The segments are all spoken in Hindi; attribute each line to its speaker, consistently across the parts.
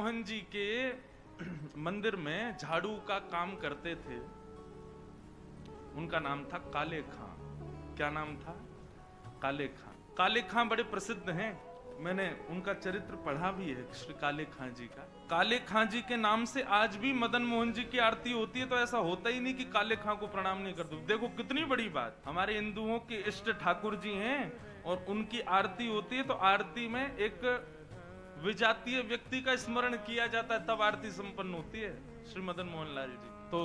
Speaker 1: मोहन जी के मंदिर में झाड़ू का काम करते थे। उनका नाम था काले खां। क्या नाम था? काले खां। काले खां बड़े प्रसिद्ध हैं, मैंने उनका चरित्र पढ़ा भी है, श्री काले खां जी का। काले खां जी के नाम से आज भी मदन मोहन जी की आरती होती है, तो ऐसा होता ही नहीं कि काले खां को प्रणाम नहीं करते। देखो कितनी बड़ी बात, हमारे हिंदुओं के इष्ट ठाकुर जी हैं और उनकी आरती होती है, तो आरती में एक विजातीय व्यक्ति का स्मरण किया जाता है, तब आरती संपन्न होती है। श्री मदन मोहन लाल जी तो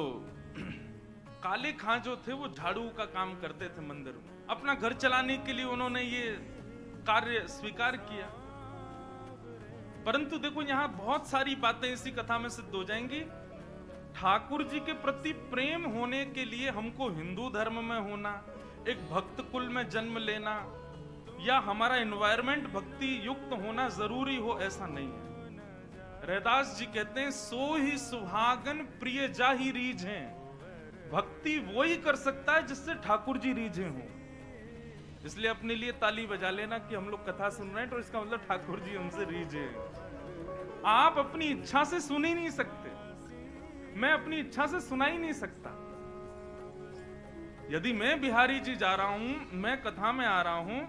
Speaker 1: काले खां जो थे वो झाड़ू का काम करते थे मंदिर में। अपना घर चलाने के लिए उन्होंने ये कार्य स्वीकार किया। परंतु देखो यहां बहुत सारी बातें इसी कथा में सिद्ध हो जाएंगी। ठाकुर जी के प्रति प्रेम होने के लिए हमको हिंदू धर्म में होना, एक भक्त कुल में जन्म लेना, या हमारा एनवायरमेंट भक्ति युक्त होना जरूरी हो, ऐसा नहीं है। रैदास जी कहते हैं, सो ही सुहागन प्रिय जाहि रीझें। भक्ति वो ही कर सकता है जिससे ठाकुर जी रीझे हों। इसलिए अपने लिए ताली बजा लेना कि हम लोग कथा सुन रहे हैं, तो इसका मतलब ठाकुर जी हमसे रीझे। आप अपनी इच्छा से सुन ही नहीं सकते, मैं अपनी इच्छा से सुना ही नहीं सकता। यदि मैं बिहारी जी जा रहा हूं, मैं कथा में आ रहा हूं,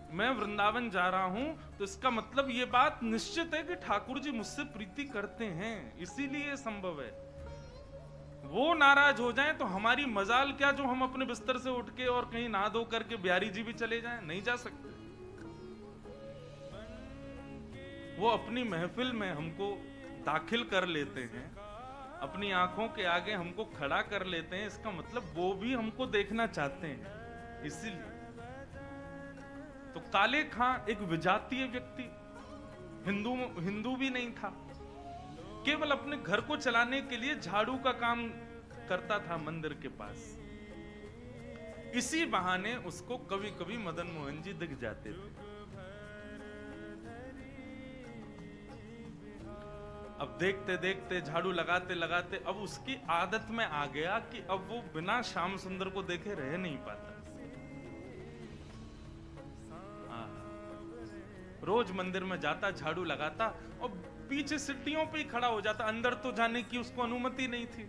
Speaker 1: मैं वृंदावन जा रहा हूं, तो इसका मतलब ये बात निश्चित है कि ठाकुर जी मुझसे प्रीति करते हैं, इसीलिए संभव है। वो नाराज हो जाएं तो हमारी मजाल क्या जो हम अपने बिस्तर से उठ के और कहीं नहा धो करके बिहारी जी भी चले जाएं? नहीं जा सकते। वो अपनी महफिल में हमको दाखिल कर लेते हैं, अपनी आंखों के आगे हमको खड़ा कर लेते हैं, इसका मतलब वो भी हमको देखना चाहते हैं। इसीलिए तो काले खां एक विजातीय व्यक्ति, हिंदू भी नहीं था, केवल अपने घर को चलाने के लिए झाड़ू का काम करता था मंदिर के पास। इसी बहाने उसको कभी कभी मदन मोहन जी दिख जाते थे। अब देखते देखते झाड़ू लगाते लगाते अब उसकी आदत में आ गया कि अब वो बिना श्याम सुंदर को देखे रह नहीं पाता। रोज मंदिर में जाता, झाड़ू लगाता और पीछे सीढ़ियों पे ही खड़ा हो जाता। अंदर तो जाने की उसको अनुमति नहीं थी,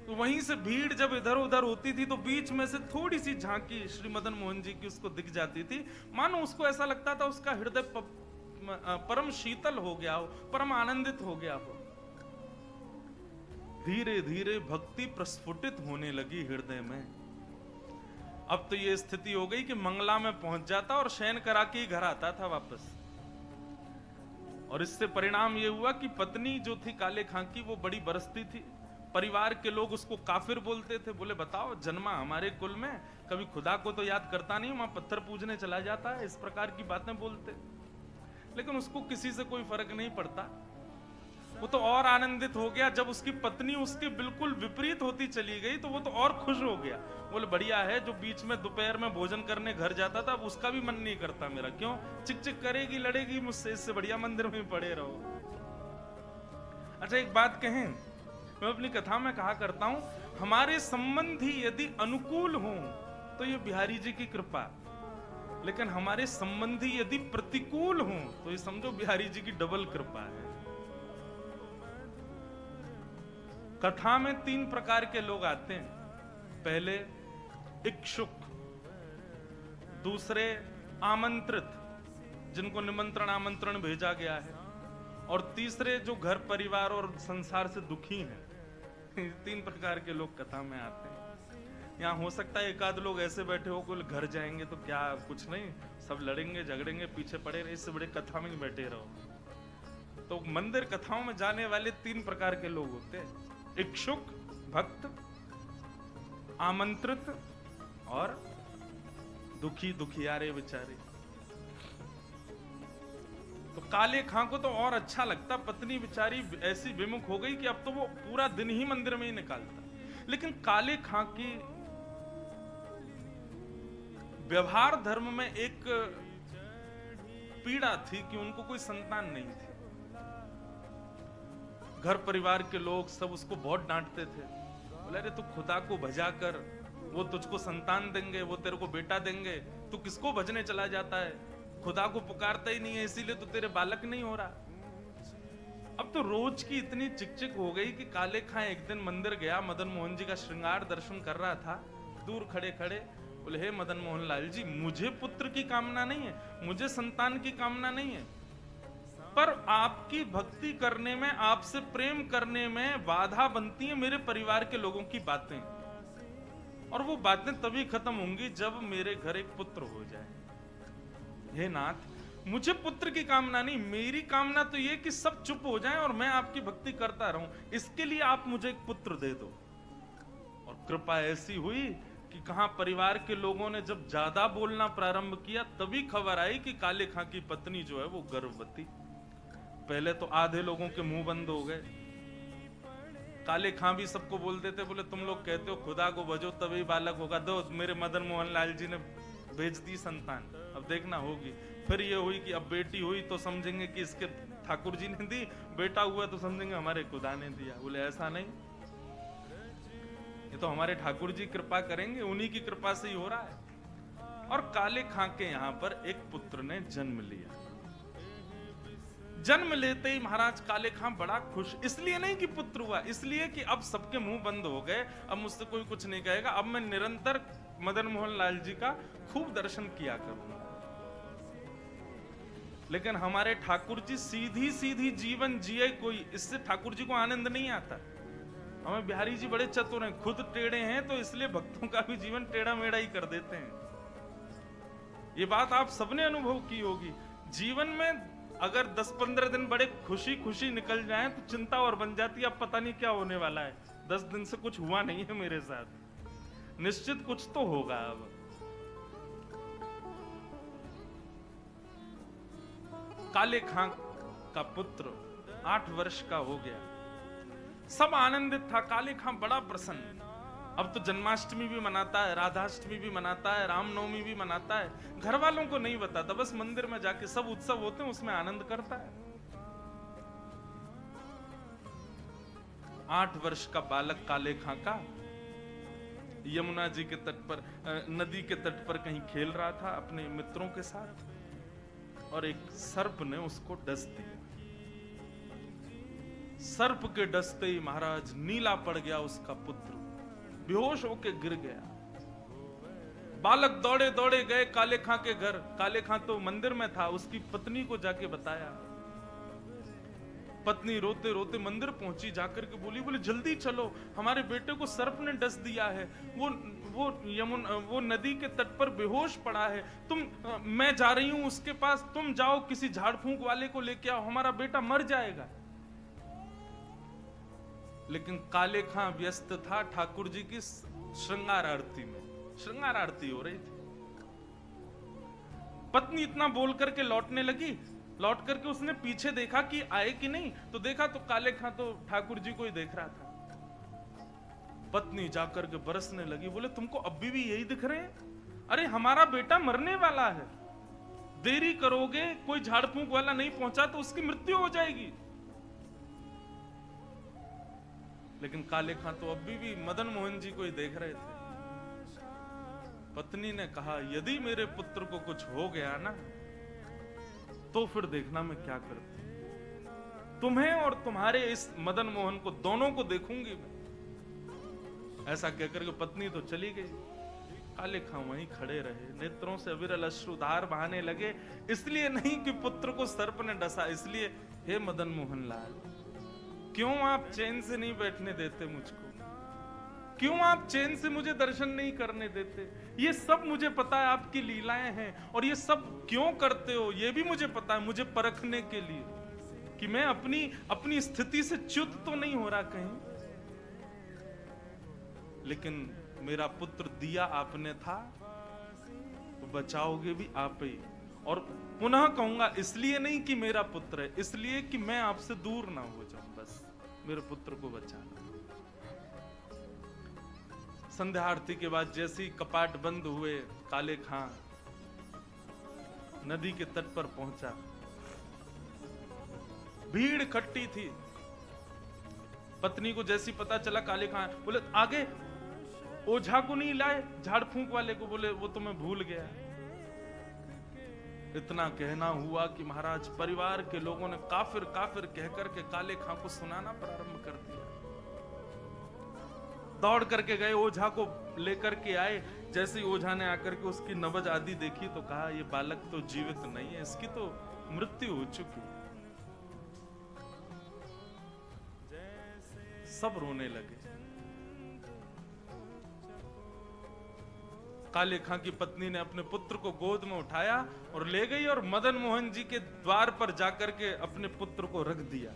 Speaker 1: तो वहीं से भीड़ जब इधर उधर होती थी तो बीच में से थोड़ी सी झांकी श्री मदन मोहन जी की उसको दिख जाती थी। मानो उसको ऐसा लगता था उसका हृदय परम शीतल हो गया हो, परम आनंदित हो गया हो। धीरे धीरे भक्ति प्रस्फुटित होने लगी हृदय में। अब तो ये स्थिति हो गई कि मंगला में पहुंच जाता और शयन करा के ही घर आता था वापस। और इससे परिणाम ये हुआ कि पत्नी जो थी काले खां की वो बड़ी बरसती थी। परिवार के लोग उसको काफिर बोलते थे, बोले बताओ जन्मा हमारे कुल में, कभी खुदा को तो याद करता नहीं, वहां पत्थर पूजने चला जाता है, इस प्रकार की बातें बोलते। लेकिन उसको किसी से कोई फर्क नहीं पड़ता। वो तो और आनंदित हो गया जब उसकी पत्नी उसके बिल्कुल विपरीत होती चली गई, तो वो तो और खुश हो गया। बोले बढ़िया है, जो बीच में दोपहर में भोजन करने घर जाता था, अब उसका भी मन नहीं करता मेरा। क्यों? चिक चिक करेगी, लड़ेगी मुझसे, इससे बढ़िया मंदिर में पड़े रहो। अच्छा एक बात कहें, मैं अपनी कथा में कहा करता हूं, हमारे संबंधी यदि अनुकूल हों तो ये बिहारी जी की कृपा, लेकिन हमारे संबंधी यदि प्रतिकूल हों तो ये समझो बिहारी जी की डबल कृपा है। कथा में 3 प्रकार के लोग आते हैं। पहले इच्छुक, दूसरे आमंत्रित जिनको निमंत्रण आमंत्रण भेजा गया है, और तीसरे जो घर परिवार और संसार से दुखी हैं। 3 प्रकार के लोग कथा में आते हैं। यहाँ हो सकता है एक आध लोग ऐसे बैठे हो कोई घर जाएंगे तो क्या कुछ नहीं, सब लड़ेंगे झगड़ेंगे पीछे पड़े रहे, इससे बड़े कथा में ही बैठे रहो। तो मंदिर कथाओं में जाने वाले 3 प्रकार के लोग होते हैं, इच्छुक भक्त, आमंत्रित और दुखी दुखियारे बेचारे। तो काले खां को तो और अच्छा लगता, पत्नी बेचारी ऐसी विमुख हो गई कि अब तो वो पूरा दिन ही मंदिर में ही निकालता। लेकिन काले खां की व्यवहार धर्म में एक पीड़ा थी कि उनको कोई संतान नहीं थी। घर परिवार के लोग सब उसको बहुत डांटते थे, बोले अरे तू खुदा को भजा कर, वो तुझको संतान देंगे, वो तेरे को बेटा देंगे, तू किसको भजने चला जाता है, खुदा को पुकारता ही नहीं है, इसीलिए तो तेरे बालक नहीं हो रहा। अब तो रोज की इतनी चिकचिक हो गई कि काले खां एक दिन मंदिर गया, मदन मोहन जी का श्रृंगार दर्शन कर रहा था, दूर खड़े खड़े बोले, हे मदन मोहन लाल जी, मुझे पुत्र की कामना नहीं है, मुझे संतान की कामना नहीं है, पर आपकी भक्ति करने में, आपसे प्रेम करने में बाधा बनती है मेरे परिवार के लोगों की बातें, और वो बातें तभी खत्म होंगी जब मेरे घर एक पुत्र हो जाए। हे नाथ, मुझे पुत्र की कामना नहीं, मेरी कामना तो ये कि सब चुप हो जाएं और मैं आपकी भक्ति करता रहूं, इसके लिए आप मुझे एक पुत्र दे दो। और कृपा ऐसी हुई कि कहां परिवार के लोगों ने जब ज्यादा बोलना प्रारंभ किया, तभी खबर आई कि काले खां की पत्नी जो है वो गर्भवती। पहले तो आधे लोगों के मुंह बंद हो गए। काले खां भी सबको बोल देते, बोले तुम लोग कहते हो खुदा को भजो तभी बालक होगा, दो मेरे मदन मोहन लाल जी ने भेज दी संतान, अब देखना होगी। फिर ये हुई कि अब बेटी हुई तो समझेंगे कि इसके ठाकुर जी ने दी, बेटा हुआ तो समझेंगे हमारे खुदा ने दिया। बोले ऐसा नहीं, ये तो हमारे ठाकुर जी कृपा करेंगे, उन्हीं की कृपा से ही हो रहा है। और काले खां के यहां पर एक पुत्र ने जन्म लिया। जन्म लेते ही महाराज काले खां बड़ा खुश, इसलिए नहीं कि पुत्र हुआ, इसलिए कि अब सबके मुंह बंद हो गए, अब मुझसे कोई कुछ नहीं कहेगा, अब मैं निरंतर मदन मोहन लाल जी का खूब दर्शन किया करूंगा। लेकिन हमारे ठाकुर जी सीधी सीधी जीवन जिए कोई, इससे ठाकुर जी को आनंद नहीं आता। हमें बिहारी जी बड़े चतुर हैं, खुद टेढ़े हैं तो इसलिए भक्तों का भी जीवन टेढ़ा मेढ़ा ही कर देते हैं। ये बात आप सबने अनुभव की होगी। जीवन में अगर 10-15 दिन बड़े खुशी खुशी निकल जाएं तो चिंता और बन जाती है, अब पता नहीं क्या होने वाला है, 10 दिन से कुछ हुआ नहीं है मेरे साथ, निश्चित कुछ तो होगा। अब काले खां का पुत्र 8 वर्ष का हो गया, सब आनंदित था, काले खां बड़ा प्रसन्न। अब तो जन्माष्टमी भी मनाता है, राधाष्टमी भी मनाता है, रामनवमी भी मनाता है, घर वालों को नहीं बताता, बस मंदिर में जाके सब उत्सव होते हैं उसमें आनंद करता है। 8 वर्ष का बालक काले खां का यमुना जी के तट पर, नदी के तट पर कहीं खेल रहा था अपने मित्रों के साथ, और एक सर्प ने उसको डस दिया। सर्प के डसते ही महाराज नीला पड़ गया उसका पुत्र, बेहोश होके गिर गया। बालक दौड़े दौड़े गए काले खां के घर, काले खां तो मंदिर में था, उसकी पत्नी को जाके बताया। पत्नी रोते रोते मंदिर पहुंची, जाकर के बोली जल्दी चलो, हमारे बेटे को सर्प ने डस दिया है, वो नदी के तट पर बेहोश पड़ा है, मैं जा रही हूं उसके पास, तुम जाओ किसी झाड़ फूंक वाले को लेके आओ, हमारा बेटा मर जाएगा। लेकिन काले खां व्यस्त था ठाकुर जी की श्रृंगार आरती में, श्रृंगार आरती हो रही थी। पत्नी इतना बोल करके लौटने लगी, लौट करके उसने पीछे देखा कि आए कि नहीं, तो देखा तो काले खां तो ठाकुर जी को ही देख रहा था। पत्नी जाकर के बरसने लगी, बोले तुमको अभी भी यही दिख रहे हैं? अरे हमारा बेटा मरने वाला है, देरी करोगे, कोई झाड़ फूंक वाला नहीं पहुंचा तो उसकी मृत्यु हो जाएगी। लेकिन काले खां तो अभी भी मदन मोहन जी को ही देख रहे थे। पत्नी ने कहा, यदि मेरे पुत्र को कुछ हो गया ना, तो फिर देखना मैं क्या करती, तुम्हें और तुम्हारे इस मदन मोहन को दोनों को देखूंगी मैं। ऐसा कहकर के पत्नी तो चली गई। काले खां वहीं खड़े रहे, नेत्रों से अविरल अश्रुधार बहाने लगे, इसलिए नहीं कि पुत्र को सर्प ने डसा, इसलिए हे मदन मोहन लाल, क्यों आप चैन से नहीं बैठने देते मुझको, क्यों आप चैन से मुझे दर्शन नहीं करने देते? ये सब मुझे पता है आपकी लीलाएं हैं, और ये सब क्यों करते हो ये भी मुझे पता है, मुझे परखने के लिए कि मैं अपनी स्थिति से च्युत तो नहीं हो रहा कहीं। लेकिन मेरा पुत्र दिया आपने था, तो बचाओगे भी आप ही। और पुनः कहूंगा, इसलिए नहीं कि मेरा पुत्र है, इसलिए कि मैं आपसे दूर ना हो जाऊं, बस मेरे पुत्र को बचाना। संध्या आरती के बाद जैसे ही कपाट बंद हुए, काले खां नदी के तट पर पहुंचा। भीड़ इकट्ठी थी। पत्नी को जैसी पता चला, काले खां बोले आगे ओझा को नहीं लाए, झाड़ फूंक वाले को, बोले वो तो मैं भूल गया। इतना कहना हुआ कि महाराज परिवार के लोगों ने काफिर काफिर कहकर के काले खां को सुनाना प्रारंभ कर दिया। दौड़ करके गए, ओझा को लेकर के आए। जैसे ही ओझा ने आकर के उसकी नब्ज आदि देखी तो कहा ये बालक तो जीवित नहीं है, इसकी तो मृत्यु हो चुकी। सब रोने लगे। काले खां की पत्नी ने अपने पुत्र को गोद में उठाया और ले गई और मदन मोहन जी के द्वार पर जाकर के अपने पुत्र को रख दिया।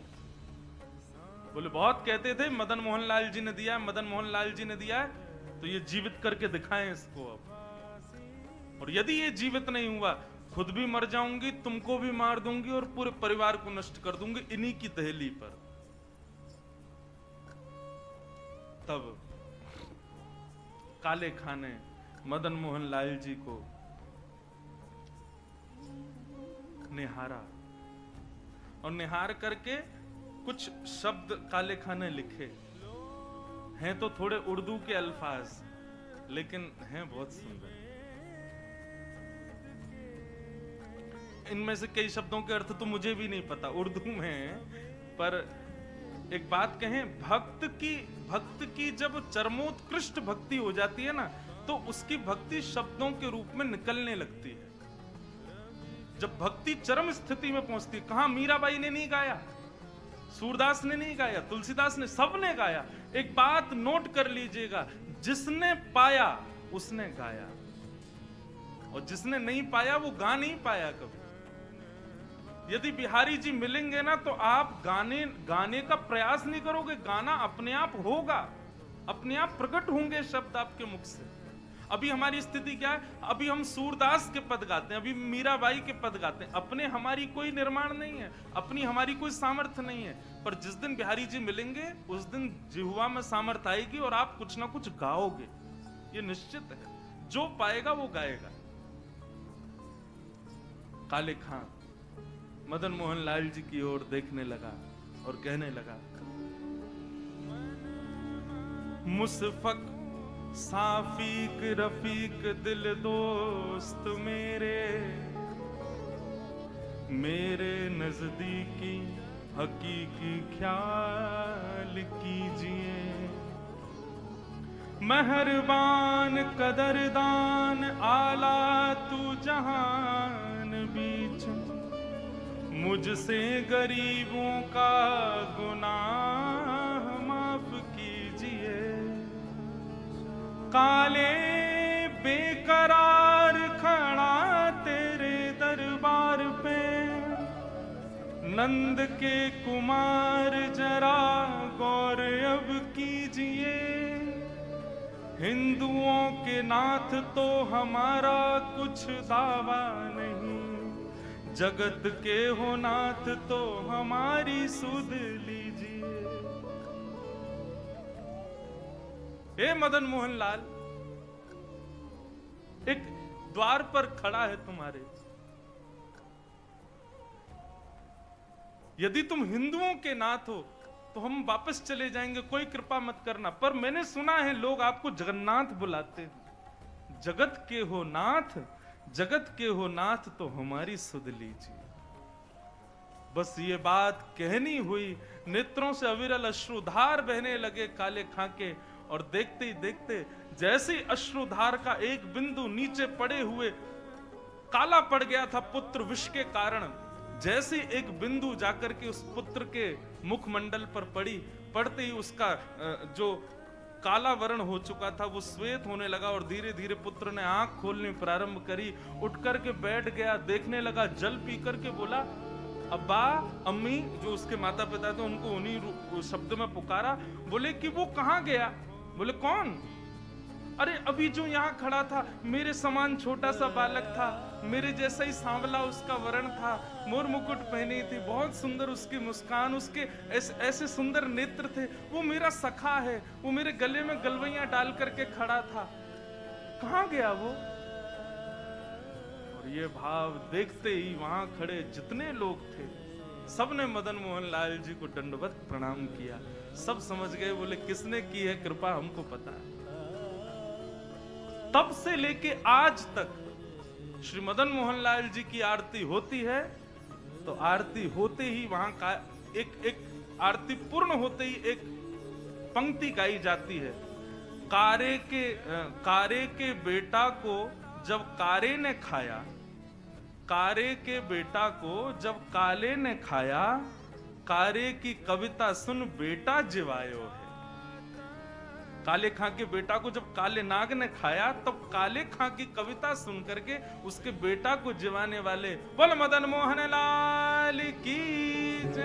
Speaker 1: बोले बहुत कहते थे मदन मोहन लाल जी ने दिया, मदन मोहन लाल जी ने दिया है, तो ये जीवित करके दिखाएं इसको अब। और यदि ये जीवित नहीं हुआ, खुद भी मर जाऊंगी, तुमको भी मार दूंगी और पूरे परिवार को नष्ट कर दूंगी इन्हीं की दहली पर। तब काले खां ने मदन मोहन लाल जी को निहारा और निहार करके कुछ शब्द काले खां ने लिखे। हैं तो थोड़े उर्दू के अल्फाज, लेकिन हैं बहुत सुंदर। इनमें से कई शब्दों के अर्थ तो मुझे भी नहीं पता, उर्दू में है। पर एक बात कहें, भक्त की जब चरमोत्कृष्ट भक्ति हो जाती है ना, तो उसकी भक्ति शब्दों के रूप में निकलने लगती है। जब भक्ति चरम स्थिति में पहुंचती है, कहां मीराबाई ने नहीं गाया, सूरदास ने नहीं गाया, तुलसीदास ने, सबने गाया। एक बात नोट कर लीजिएगा, जिसने पाया उसने गाया, और जिसने नहीं पाया वो गा नहीं पाया कभी। यदि बिहारी जी मिलेंगे ना, तो आप गाने का प्रयास नहीं करोगे, गाना अपने आप होगा, अपने आप प्रकट होंगे शब्द आपके मुख से। अभी हमारी स्थिति क्या है, अभी हम सूरदास के पद गाते हैं, अभी मीराबाई के पद गाते हैं, अपने हमारी कोई निर्माण नहीं है, अपनी हमारी कोई सामर्थ्य नहीं है। पर जिस दिन बिहारी जी मिलेंगे, उस दिन जिह्वा में सामर्थ्य आएगी और आप कुछ ना कुछ गाओगे, ये निश्चित है। जो पाएगा वो गाएगा। काले खां मदन मोहन लाल जी की ओर देखने लगा और कहने लगा, मुसफक साफीक रफीक दिल दोस्त मेरे नजदीकी हकीकी ख्याल कीजिए। मेहरबान कदरदान आला तू जहान बीच, मुझसे गरीबों का गुनाह माफ कीजिए। काले बेकरार खड़ा तेरे दरबार पे, नंद के कुमार जरा गौर अब कीजिए। हिंदुओं के नाथ तो हमारा कुछ दावा नहीं, जगत के हो नाथ तो हमारी सुध लीजिए। हे मदन मोहन लाल, एक द्वार पर खड़ा है तुम्हारे, यदि तुम हिंदुओं के नाथ हो तो हम वापस चले जाएंगे, कोई कृपा मत करना। पर मैंने सुना है लोग आपको जगन्नाथ बुलाते हैं। जगत के हो नाथ, जगत के हो नाथ तो हमारी सुध लीजिए। बस ये बात कहनी हुई, नेत्रों से अविरल अश्रुधार बहने लगे काले खां के, और देखते ही देखते जैसे ही अश्रुधार का एक बिंदु नीचे पड़े हुए काला पड़ गया था पुत्र विष के कारण, जैसे एक बिंदु जाकर के उस पुत्र के मुखमंडल पर पड़ी, पड़ते ही उसका जो काला वर्ण हो चुका था वो श्वेत होने लगा, और धीरे धीरे पुत्र ने आंख खोलनी प्रारंभ करी। उठ करके बैठ गया, देखने लगा, जल पी करके बोला, अब्बा अम्मी, जो उसके माता पिता थे उनको उन्हीं शब्द में पुकारा। बोले कि वो कहाँ गया? बोले कौन? अरे अभी जो यहाँ खड़ा था, मेरे समान छोटा सा बालक था, मेरे जैसा ही सांवला उसका वर्ण था, मोर मुकुट पहनी थी, बहुत सुंदर उसकी मुस्कान, उसके ऐसे सुंदर नेत्र थे, वो मेरा सखा है, वो मेरे गले में गलवैयां डाल करके खड़ा था, कहाँ गया वो? और ये भाव देखते ही वहां खड़े जितने लोग थे सबने मदन मोहन लाल जी को दंडवत प्रणाम किया। सब समझ गए, बोले किसने की है कृपा हमको पता है। तब से लेके आज तक श्री मदन मोहन लाल जी की आरती होती है तो आरती होते ही वहां का एक आरती पूर्ण होते ही एक पंक्ति गाई जाती है। कारे के बेटा को जब कारे ने खाया, कारे के बेटा को जब काले ने खाया, कारे की कविता सुन बेटा जिवायो है। काले खां के बेटा को जब काले नाग ने खाया तब काले खां की कविता सुन करके उसके बेटा को जिवाने वाले बोल मदन मोहन लाल की जय।